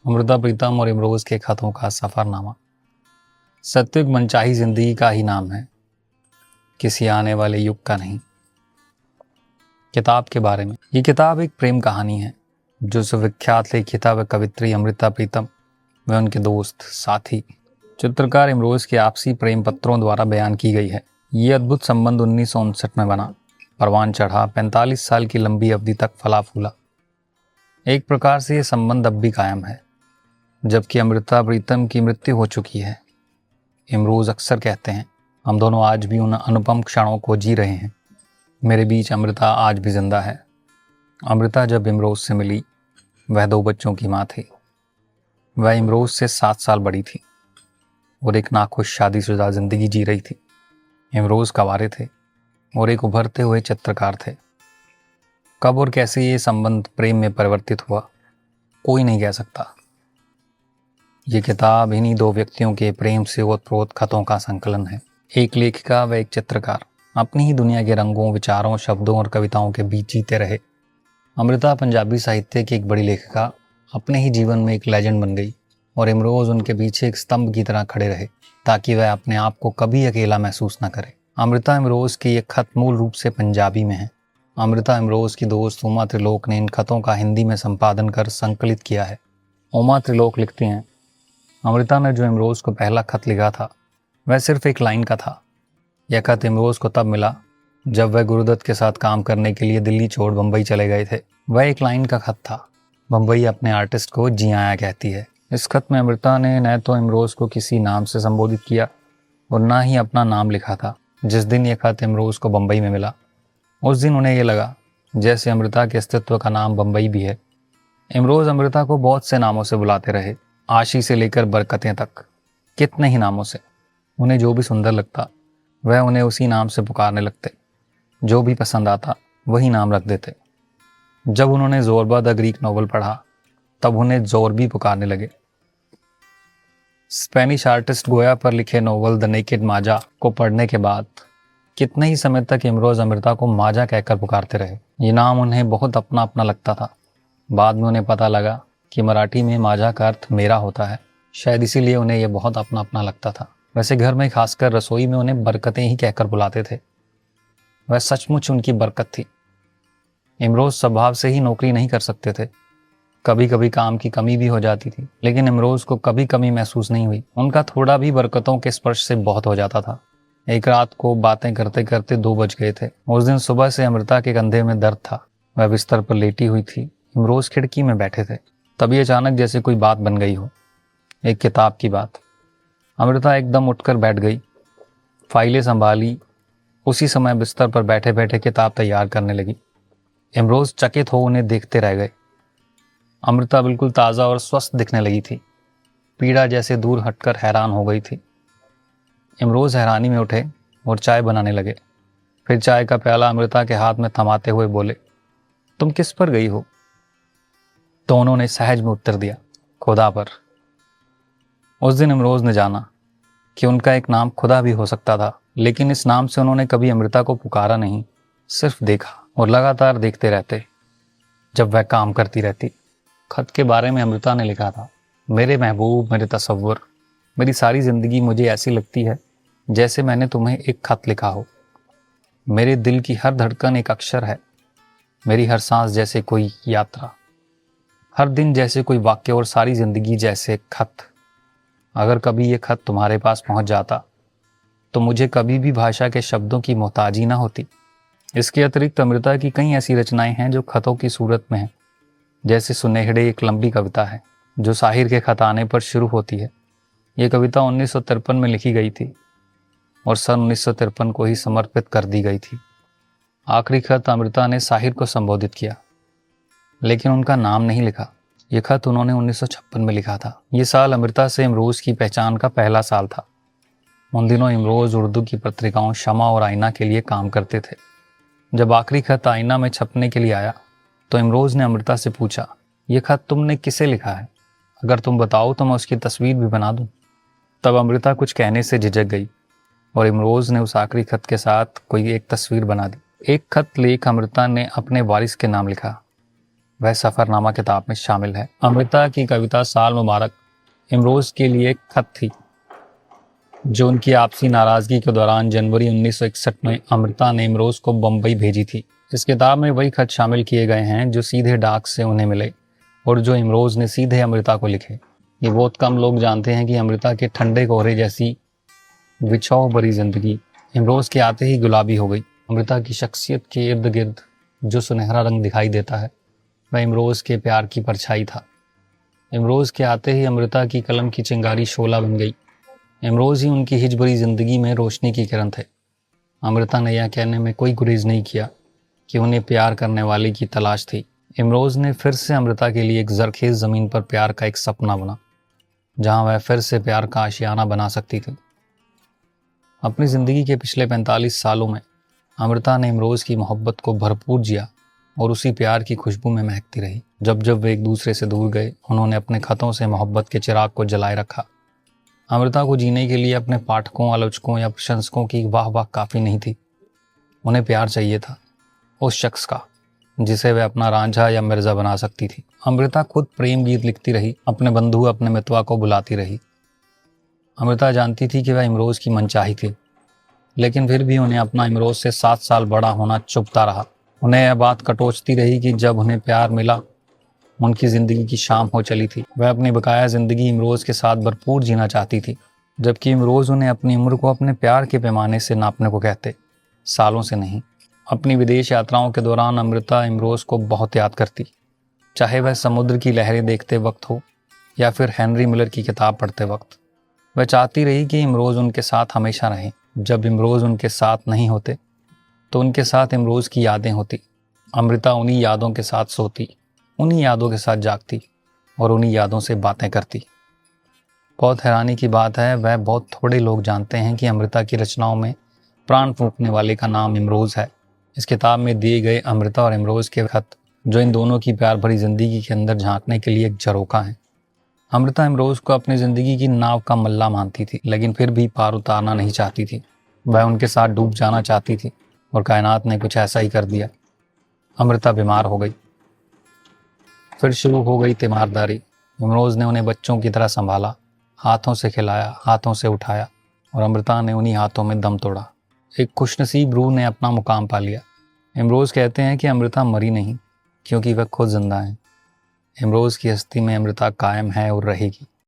अमृता प्रीतम और इमरोज के खतों का सफरनामा। सात्विक मनचाही जिंदगी का ही नाम है, किसी आने वाले युग का नहीं। किताब के बारे में, ये किताब एक प्रेम कहानी है जो सुविख्यात लेखिका व कवित्री अमृता प्रीतम व उनके दोस्त साथी चित्रकार इमरोज के आपसी प्रेम पत्रों द्वारा बयान की गई है। ये अद्भुत संबंध 1959 में बना, परवान चढ़ा, 45 साल की लंबी अवधि तक फला फूला। एक प्रकार से ये संबंध अब भी कायम है, जबकि अमृता प्रीतम की मृत्यु हो चुकी है। इमरोज अक्सर कहते हैं, हम दोनों आज भी उन अनुपम क्षणों को जी रहे हैं। मेरे बीच अमृता आज भी जिंदा है। अमृता जब इमरोज से मिली, वह 2 बच्चों की माँ थी। वह इमरोज से 7 साल बड़ी थी और एक नाखुश शादीशुदा जिंदगी जी रही थी। इमरोज कंवारे थे और एक उभरते हुए चित्रकार थे। कब और कैसे ये संबंध प्रेम में परिवर्तित हुआ, कोई नहीं कह सकता। ये किताब इन्हीं 2 व्यक्तियों के प्रेम से ओतप्रोत खतों का संकलन है। एक लेखिका व एक चित्रकार अपनी ही दुनिया के रंगों, विचारों, शब्दों और कविताओं के बीच जीते रहे। अमृता पंजाबी साहित्य की एक बड़ी लेखिका अपने ही जीवन में एक लेजेंड बन गई और इमरोज उनके पीछे एक स्तंभ की तरह खड़े रहे ताकि वह अपने आप को कभी अकेला महसूस न करे। अमृता इमरोज की ये खत मूल रूप से पंजाबी में है। अमृता इमरोज की दोस्त उमा त्रिलोक ने इन खतों का हिंदी में संपादन कर संकलित किया है। उमा त्रिलोक लिखती हैं, अमृता ने जो इमरोज को पहला खत लिखा था वह सिर्फ एक लाइन का था। यह खत इमरोज को तब मिला जब वह गुरुदत्त के साथ काम करने के लिए दिल्ली छोड़ बम्बई चले गए थे। वह एक लाइन का खत था। बम्बई अपने आर्टिस्ट को जी आया कहती है। इस खत में अमृता ने न तो इमरोज को किसी नाम से संबोधित किया और न ही अपना नाम लिखा था। जिस दिन यह खत इमरोज को बम्बई में मिला, उस दिन उन्हें यह लगा जैसे अमृता के अस्तित्व का नाम बम्बई भी है। इमरोज अमृता को बहुत से नामों से बुलाते रहे, आशी से लेकर बरकतें तक, कितने ही नामों से। उन्हें जो भी सुंदर लगता वह उन्हें उसी नाम से पुकारने लगते, जो भी पसंद आता वही नाम रख देते। जब उन्होंने जोरबा द ग्रीक नॉवल पढ़ा तब उन्हें जोरबी पुकारने लगे। स्पेनिश आर्टिस्ट गोया पर लिखे नॉवल द नेकेड माजा को पढ़ने के बाद कितने ही समय तक इमरोज अमृता को माजा कहकर पुकारते रहे। ये नाम उन्हें बहुत अपना अपना लगता था। बाद में उन्हें पता लगा कि मराठी में माजा का अर्थ मेरा होता है, शायद इसीलिए उन्हें यह बहुत अपना अपना लगता था। वैसे घर में खासकर रसोई में उन्हें बरकतें ही कहकर बुलाते थे। वह सचमुच उनकी बरकत थी। इमरोज स्वभाव से ही नौकरी नहीं कर सकते थे। कभी कभी काम की कमी भी हो जाती थी, लेकिन इमरोज को कभी कमी महसूस नहीं हुई। उनका थोड़ा भी बरकतों के स्पर्श से बहुत हो जाता था। एक रात को बातें करते करते 2 बज गए थे। उस दिन सुबह से अमृता के कंधे में दर्द था। वह बिस्तर पर लेटी हुई थी, इमरोज खिड़की में बैठे थे। तभी अचानक जैसे कोई बात बन गई हो, एक किताब की बात। अमृता एकदम उठकर बैठ गई, फाइलें संभाली, उसी समय बिस्तर पर बैठे बैठे किताब तैयार करने लगी। इमरोज चकित हो उन्हें देखते रह गए। अमृता बिल्कुल ताज़ा और स्वस्थ दिखने लगी थी, पीड़ा जैसे दूर हटकर हैरान हो गई थी। इमरोज हैरानी में उठे और चाय बनाने लगे। फिर चाय का प्याला अमृता के हाथ में थमाते हुए बोले, तुम किस पर गई हो? तो उन्होंने सहज में उत्तर दिया, खुदा पर। उस दिन इमरोज ने जाना कि उनका एक नाम खुदा भी हो सकता था, लेकिन इस नाम से उन्होंने कभी अमृता को पुकारा नहीं, सिर्फ देखा और लगातार देखते रहते जब वह काम करती रहती। खत के बारे में अमृता ने लिखा था, मेरे महबूब, मेरे तसव्वुर, मेरी सारी जिंदगी मुझे ऐसी लगती है जैसे मैंने तुम्हें एक खत लिखा हो। मेरे दिल की हर धड़कन एक अक्षर है, मेरी हर सांस जैसे कोई यात्रा, हर दिन जैसे कोई वाक्य और सारी जिंदगी जैसे एक खत। अगर कभी ये खत तुम्हारे पास पहुंच जाता तो मुझे कभी भी भाषा के शब्दों की मोहताजी ना होती। इसके अतिरिक्त अमृता की कई ऐसी रचनाएं हैं जो खतों की सूरत में हैं। जैसे सुनेहड़े एक लंबी कविता है जो साहिर के खत आने पर शुरू होती है। ये कविता 1953 में लिखी गई थी और सन 1953 को ही समर्पित कर दी गई थी। आखिरी खत अमृता ने साहिर को संबोधित किया, लेकिन उनका नाम नहीं लिखा। यह खत उन्होंने 1956 में लिखा था। ये साल अमृता से इमरोज की पहचान का पहला साल था। उन दिनों इमरोज उर्दू की पत्रिकाओं शमा और आईना के लिए काम करते थे। जब आखिरी खत आईना में छपने के लिए आया तो इमरोज ने अमृता से पूछा, यह खत तुमने किसे लिखा है? अगर तुम बताओ तो मैं उसकी तस्वीर भी बना दूं। तब अमृता कुछ कहने से झिझक गई और इमरोज ने उस आखिरी खत के साथ कोई एक तस्वीर बना दी। एक खत लेख अमृता ने अपने वारिस के नाम लिखा। वह सफ़रनामा किताब में शामिल है। अमृता की कविता साल मुबारक इमरोज़ के लिए एक खत थी, जो उनकी आपसी नाराज़गी के दौरान जनवरी 1961 में अमृता ने इमरोज़ को बम्बई भेजी थी। इस किताब में वही खत शामिल किए गए हैं जो सीधे डाक से उन्हें मिले और जो इमरोज़ ने सीधे अमृता को लिखे। ये बहुत कम लोग जानते हैं कि अमृता के ठंडे कोहरे जैसी विछाव भरी जिंदगी इमरोज़ के आते ही गुलाबी हो गई। अमृता की शख्सियत के इर्द गिर्द जो सुनहरा रंग दिखाई देता है, वह इमरोज़ के प्यार की परछाई था। इमरोज़ के आते ही अमृता की कलम की चिंगारी शोला बन गई। इमरोज़ ही उनकी हिज भरी जिंदगी में रोशनी की किरण थे। अमृता ने यह कहने में कोई गुरेज नहीं किया कि उन्हें प्यार करने वाले की तलाश थी। इमरोज़ ने फिर से अमृता के लिए एक जरखेज़ ज़मीन पर प्यार का एक सपना बना, जहाँ वह फिर से प्यार का आशियाना बना सकती थी। अपनी ज़िंदगी के पिछले 45 सालों में अमृता ने इमरोज़ की मोहब्बत को भरपूर जिया और उसी प्यार की खुशबू में महकती रही। जब जब वे एक दूसरे से दूर गए, उन्होंने अपने खतों से मोहब्बत के चिराग को जलाए रखा। अमृता को जीने के लिए अपने पाठकों, आलोचकों या प्रशंसकों की वाह वाह काफ़ी नहीं थी। उन्हें प्यार चाहिए था, उस शख्स का जिसे वह अपना रांझा या मिर्ज़ा बना सकती थी। अमृता खुद प्रेम गीत लिखती रही, अपने बंधु, अपने मितवा को बुलाती रही। अमृता जानती थी कि वह इमरोज़ की मनचाही थी, लेकिन फिर भी उन्हें अपना इमरोज़ से 7 साल बड़ा होना चुभता रहा। उन्हें यह बात कटोचती रही कि जब उन्हें प्यार मिला, उनकी ज़िंदगी की शाम हो चली थी। वह अपनी बकाया ज़िंदगी इमरोज़ के साथ भरपूर जीना चाहती थी, जबकि इमरोज़ उन्हें अपनी उम्र को अपने प्यार के पैमाने से नापने को कहते, सालों से नहीं। अपनी विदेश यात्राओं के दौरान अमृता इमरोज़ को बहुत याद करती, चाहे वह समुद्र की लहरें देखते वक्त हो या फिर हेनरी मिलर की किताब पढ़ते वक्त। वह चाहती रही कि इमरोज़ उनके साथ हमेशा रहें। जब इमरोज़ उनके साथ नहीं होते तो उनके साथ इमरोज़ की यादें होती। अमृता उन्हीं यादों के साथ सोती, उन्हीं यादों के साथ जागती और उन्हीं यादों से बातें करती। बहुत हैरानी की बात है, वह बहुत थोड़े लोग जानते हैं कि अमृता की रचनाओं में प्राण फूंकने वाले का नाम इमरोज़ है। इस किताब में दिए गए अमृता और इमरोज़ के खत, जो इन दोनों की प्यार भरी जिंदगी के अंदर झांकने के लिए एक झरोखा है। अमृता इमरोज़ को अपनी ज़िंदगी की नाव का मल्ला मानती थी, लेकिन फिर भी पार उतारना नहीं चाहती थी। वह उनके साथ डूब जाना चाहती थी और कायनात ने कुछ ऐसा ही कर दिया। अमृता बीमार हो गई। फिर शुरू हो गई तीमारदारी। इमरोज़ ने उन्हें बच्चों की तरह संभाला, हाथों से खिलाया, हाथों से उठाया, और अमृता ने उन्हीं हाथों में दम तोड़ा। एक खुशनसीब रूह ने अपना मुकाम पा लिया। इमरोज़ कहते हैं कि अमृता मरी नहीं, क्योंकि वह खुद जिंदा है। इमरोज़ की हस्ती में अमृता कायम है और रहेगी।